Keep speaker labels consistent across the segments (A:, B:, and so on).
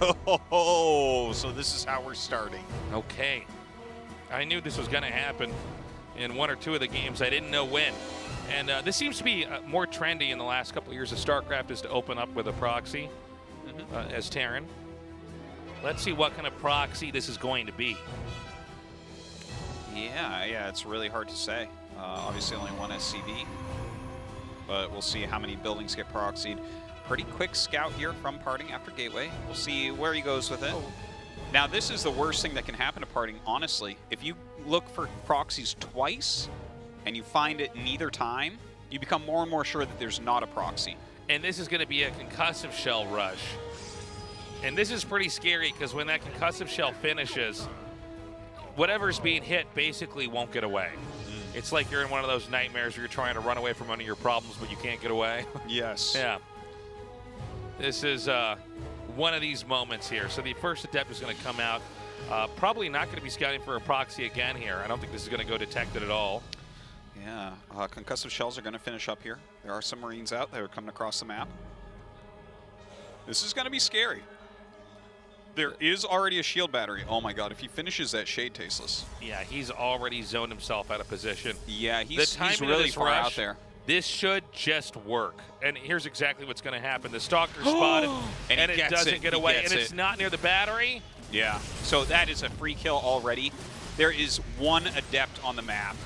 A: Oh, so this is how we're starting.
B: Okay. I knew this was going to happen in one or two of the games. I didn't know when. And this seems to be more trendy in the last couple of years of Starcraft, is to open up with a proxy as Terran. Let's see what kind of proxy this is going to be.
A: Yeah, it's really hard to say. Obviously only one SCV, but we'll see how many buildings get proxied. Pretty quick scout here from Parting after Gateway. We'll see where he goes with it. Oh. Now, this is the worst thing that can happen to Parting, honestly. If you look for proxies twice and you find it neither time, you become more and more sure that there's not a proxy.
B: And this is going to be a concussive shell rush. And this is pretty scary because when that concussive shell finishes, whatever's being hit basically won't get away. It's like you're in one of those nightmares where you're trying to run away from one of your problems, but you can't get away.
A: Yes.
B: Yeah. This is one of these moments here. So the first adept is going to come out. Probably not going to be scouting for a proxy again here. I don't think this is going to go detected at all.
A: Yeah. Concussive shells are going to finish up here. There are some Marines out that are coming across the map. This is going to be scary. There is already a shield battery. Oh my god, if he finishes that, Shade tasteless.
B: Yeah, he's already zoned himself out of position.
A: Yeah, he's really far out there.
B: This should just work. And here's exactly what's going to happen. The Stalker spotted, and it doesn't get away. And it's not near the battery.
A: Yeah, so that is a free kill already. There is one adept on the map.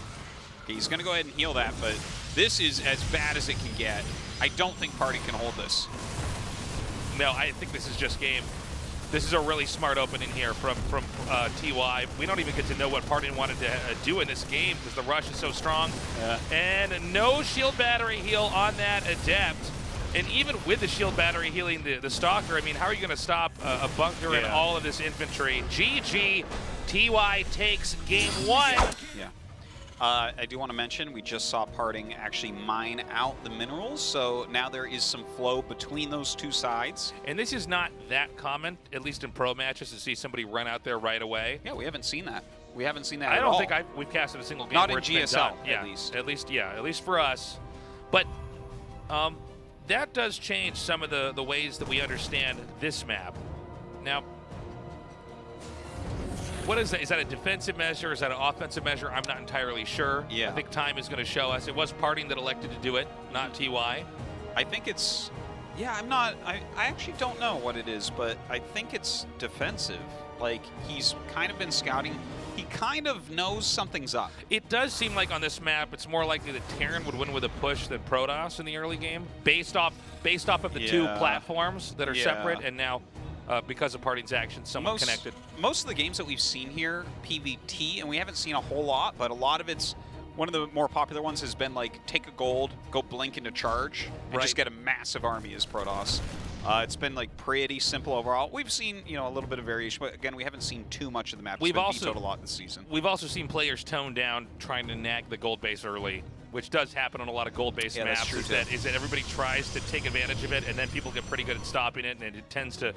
A: Okay, he's going to go ahead and heal that, but this is as bad as it can get. I don't think Party can hold this.
B: No, I think this is just game. This is a really smart opening here from TY. We don't even get to know what Parting wanted to do in this game because the rush is so strong. Yeah. And no shield battery heal on that adept. And even with the shield battery healing the Stalker, I mean, how are you going to stop a bunker and all of this infantry? GG, TY takes game one.
A: Yeah. I do want to mention, we just saw Parting actually mine out the minerals, so now there is some flow between those two sides.
B: And this is not that common, at least in pro matches, to see somebody run out there right away.
A: Yeah, we haven't seen that. We haven't seen that
B: at
A: all.
B: I don't think we've casted a single game
A: not
B: where
A: in
B: it's been done.
A: GSL, at least.
B: At least for us. But that does change some of the ways that we understand this map. Now, what is that? Is that a defensive measure? Is that an offensive measure? I'm not entirely sure.
A: Yeah.
B: I think time is going to show us. It was Parting that elected to do it, not TY.
A: I think it's, yeah, I actually don't know what it is, but I think it's defensive. Like, he's kind of been scouting. He kind of knows something's up.
B: It does seem like on this map, it's more likely that Terran would win with a push than Protoss in the early game, based off of the two platforms that are separate, and now because of Parting's actions, somewhat connected.
A: Most of the games that we've seen here, PvT, and we haven't seen a whole lot, but a lot of it's, one of the more popular ones has been like, take a gold, go blink into charge, and just get a massive army as Protoss. It's been like pretty simple overall. We've seen, you know, a little bit of variation, but again, we haven't seen too much of the map. We've also vetoed a lot this season.
B: We've also seen players tone down trying to nag the gold base early, which does happen on a lot of gold-based maps. Is that everybody tries to take advantage of it, and then people get pretty good at stopping it, and it tends to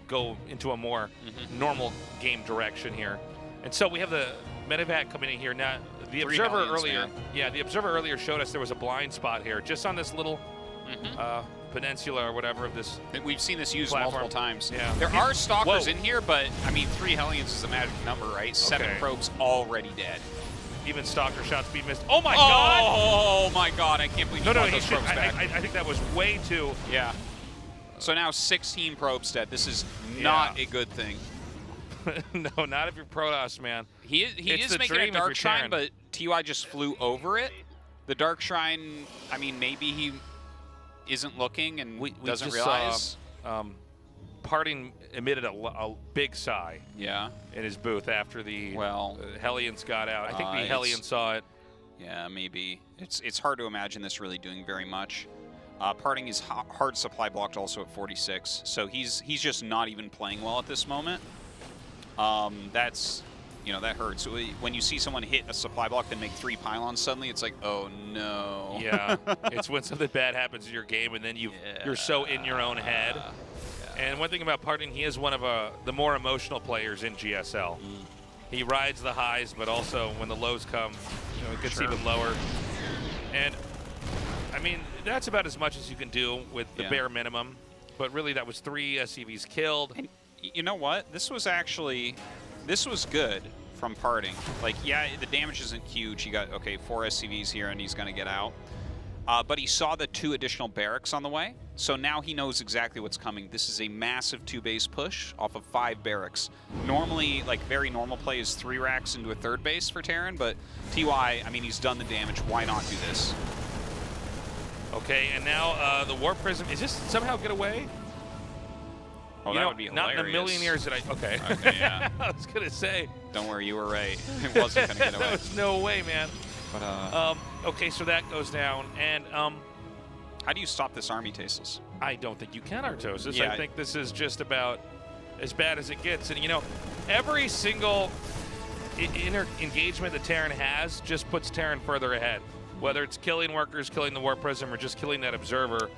B: go into a more normal game direction here. And so we have the medevac coming in here now. The observer earlier, the observer earlier showed us there was a blind spot here, just on this little peninsula or whatever of this.
A: We've seen this used multiple times.
B: Yeah.
A: There are stalkers in here, but I mean, 3 Hellions is a magic number, right? 7 probes already dead.
B: Even stalker shots being missed. Oh my god!
A: Oh my god! I can't believe you brought those probes back.
B: I think that was way too.
A: Yeah. So now 16 probes dead. This is not a good thing.
B: No, not if you're Protoss, man.
A: He is making a Dark Shrine, but TY just flew over it. The Dark Shrine, I mean, maybe he isn't looking and we doesn't realize.
B: Parting emitted a big sigh.
A: Yeah. In
B: his booth after the Hellions got out. I think the Hellions saw it.
A: Yeah, maybe. It's hard to imagine this really doing very much. Parting is hard supply blocked also at 46, so he's just not even playing well at this moment. That's, you know, that hurts. So when you see someone hit a supply block and make 3 pylons suddenly, it's like, oh no.
B: Yeah, it's when something bad happens in your game and then you're so in your own head. And one thing about Parting, he is one of the more emotional players in GSL. He rides the highs, but also when the lows come, you know, it gets even lower. And I mean, that's about as much as you can do with the bare minimum. but really that was 3 SCVs killed.
A: And you know what? This was good from parting. Like, yeah, the damage isn't huge. He got, okay, 4 SCVs here, and he's going to get out. But he saw the 2 additional barracks on the way, so now he knows exactly what's coming. This is a massive 2-base push off of 5 barracks. Normally, like, very normal play is 3 racks into a 3rd base for Terran, but TY, I mean, he's done the damage. Why not do this?
B: Okay, and now the Warp Prism, is this somehow get away?
A: Oh, that would be hilarious.
B: Not in a million years did I, okay.
A: Okay, yeah.
B: I was going to say.
A: Don't worry, you were right. It wasn't going to get away.
B: There was no way, man.
A: But,
B: okay, so that goes down, and
A: how do you stop this army, Tasteless?
B: I don't think you can, Artosis.
A: Yeah,
B: I think this is just about as bad as it gets. And, you know, every single engagement that Terran has just puts Terran further ahead. Whether it's killing workers, killing the Warp Prism, or just killing that Observer.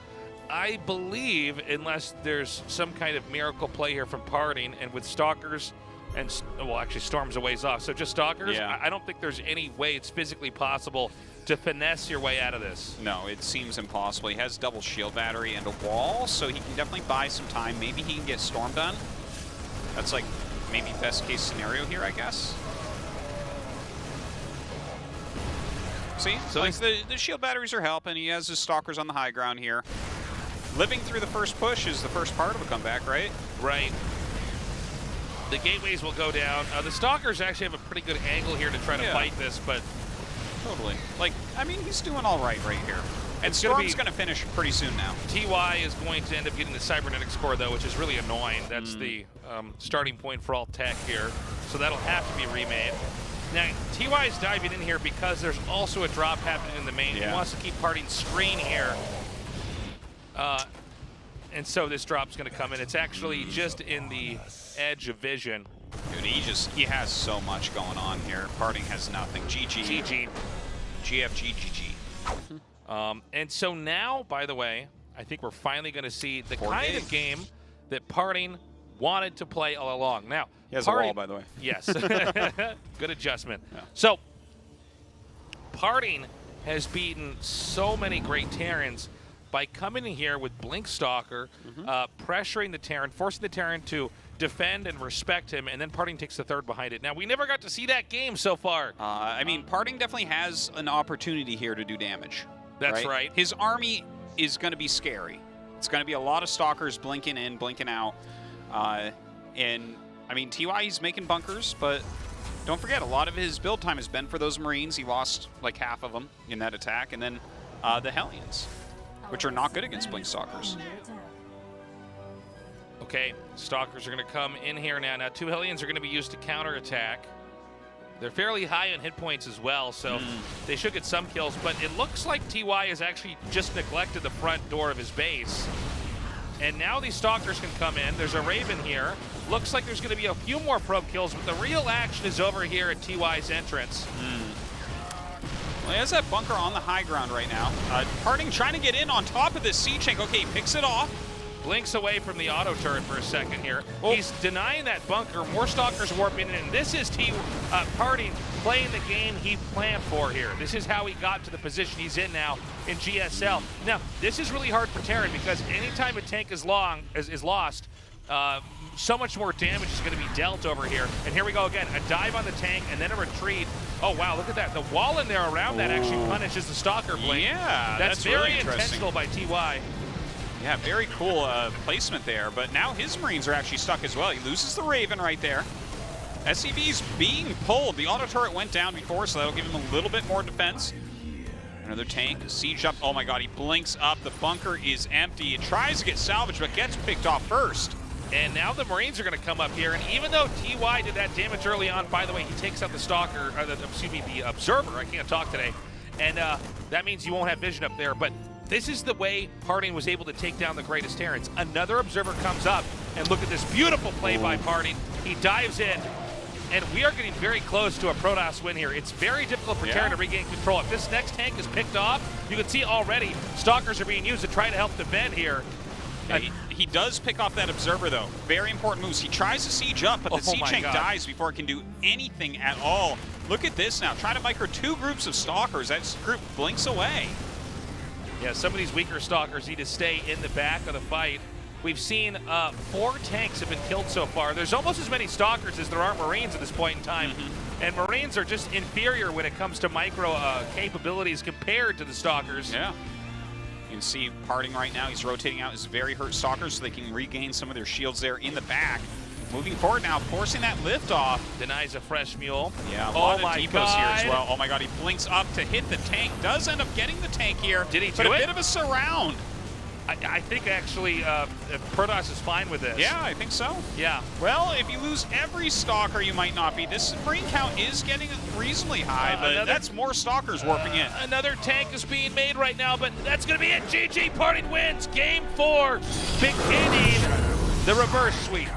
B: I believe, unless there's some kind of miracle play here from parting, and with Stalkers, and, well, actually, Storm's a ways off. So just Stalkers,
A: yeah.
B: I don't think there's any way it's physically possible to finesse your way out of this.
A: No, it seems impossible. He has double shield battery and a wall, so he can definitely buy some time. Maybe he can get Storm done. That's like maybe best case scenario here, I guess. See? So like the shield batteries are helping. He has his Stalkers on the high ground here. Living through the first push is the first part of a comeback, right?
B: Right. The gateways will go down. The Stalkers actually have a pretty good angle here to try to fight this, but...
A: Totally. Like, I mean, he's doing all right here. And Storm's going to finish pretty soon now.
B: TY is going to end up getting the Cybernetics core, though, which is really annoying. That's the starting point for all tech here. So that'll have to be remade. Now, TY is diving in here because there's also a drop happening in the main. He wants to keep parting screen here. And so this drop's going to come in. It's actually just in the edge of vision.
A: Dude, he has so much going on here. Parting has nothing. GG.
B: GG.
A: GFG, GG.
B: And so now, by the way, I think we're finally going to see the kind of game that Parting wanted to play all along. Now,
A: he has a wall, by the way.
B: Yes. Good adjustment.
A: Yeah.
B: So, Parting has beaten so many great Terrans by coming in here with Blink Stalker, pressuring the Terran, forcing the Terran to defend and respect him, and then Parting takes the 3rd behind it. Now, we never got to see that game so far.
A: I mean, Parting definitely has an opportunity here to do damage.
B: That's right.
A: His army is going to be scary. It's going to be a lot of Stalkers blinking in, blinking out. And, I mean, TY, he's making bunkers, but don't forget, a lot of his build time has been for those Marines. He lost like half of them in that attack. And then the Hellions, which are not good against Blink Stalkers.
B: Okay, Stalkers are going to come in here now. Now, 2 Hellions are going to be used to counterattack. They're fairly high on hit points as well, so they should get some kills. But it looks like TY has actually just neglected the front door of his base. And now these Stalkers can come in. There's a Raven here. Looks like there's going to be a few more probe kills, but the real action is over here at TY's entrance.
A: Well, he has that bunker on the high ground right now. Parting trying to get in on top of this siege tank. Okay, he picks it off.
B: Blinks away from the auto turret for a second here. He's denying that bunker. More Stalkers warping in, and this is Parting playing the game he planned for here. This is how he got to the position he's in now in GSL. Now, this is really hard for Terran because anytime a tank is lost, so much more damage is going to be dealt over here. And here we go again, a dive on the tank and then a retreat. Oh, wow, look at that. The wall in there around that actually punishes the Stalker blink.
A: Yeah,
B: that's
A: very
B: very intentional by TY.
A: Yeah, very cool placement there, but now his Marines are actually stuck as well. He loses the Raven right there. SCV's being pulled. The auto turret went down before, so that'll give him a little bit more defense. Another tank, siege up. Oh my god, he blinks up. The bunker is empty. It tries to get salvaged, but gets picked off first.
B: And now the Marines are going to come up here, and even though TY did that damage early on, by the way, he takes out the Stalker, the Observer. I can't talk today. And that means you won't have vision up there, but this is the way Parting was able to take down the greatest Terrans. Another Observer comes up, and look at this beautiful play by Parting. He dives in, and we are getting very close to a Protoss win here. It's very difficult for Terran to regain control. If this next tank is picked off, you can see already Stalkers are being used to try to help defend here.
A: He does pick off that Observer, though. Very important moves. He tries to siege up, but the siege tank dies before it can do anything at all. Look at this now. Trying to micro 2 groups of Stalkers. That group blinks away.
B: Yeah, some of these weaker Stalkers need to stay in the back of the fight. We've seen 4 tanks have been killed so far. There's almost as many Stalkers as there are Marines at this point in time. And Marines are just inferior when it comes to micro capabilities compared to the Stalkers.
A: Yeah. You can see Parting right now. He's rotating out his very hurt Stalkers so they can regain some of their shields there in the back. Moving forward now, forcing that lift off.
B: Denies a fresh mule.
A: Yeah, a lot of depots here as well. Oh my god, he blinks up to hit the tank. Does end up getting the tank here.
B: Did he do
A: but
B: it?
A: a bit of a surround.
B: I think actually Protoss is fine with this.
A: Yeah, I think so.
B: Yeah.
A: Well, if you lose every Stalker, you might not be. This Marine count is getting reasonably high, but that's more Stalkers warping in.
B: Another tank is being made right now, but that's going to be it. GG, Parting wins. Game 4, beginning the reverse sweep.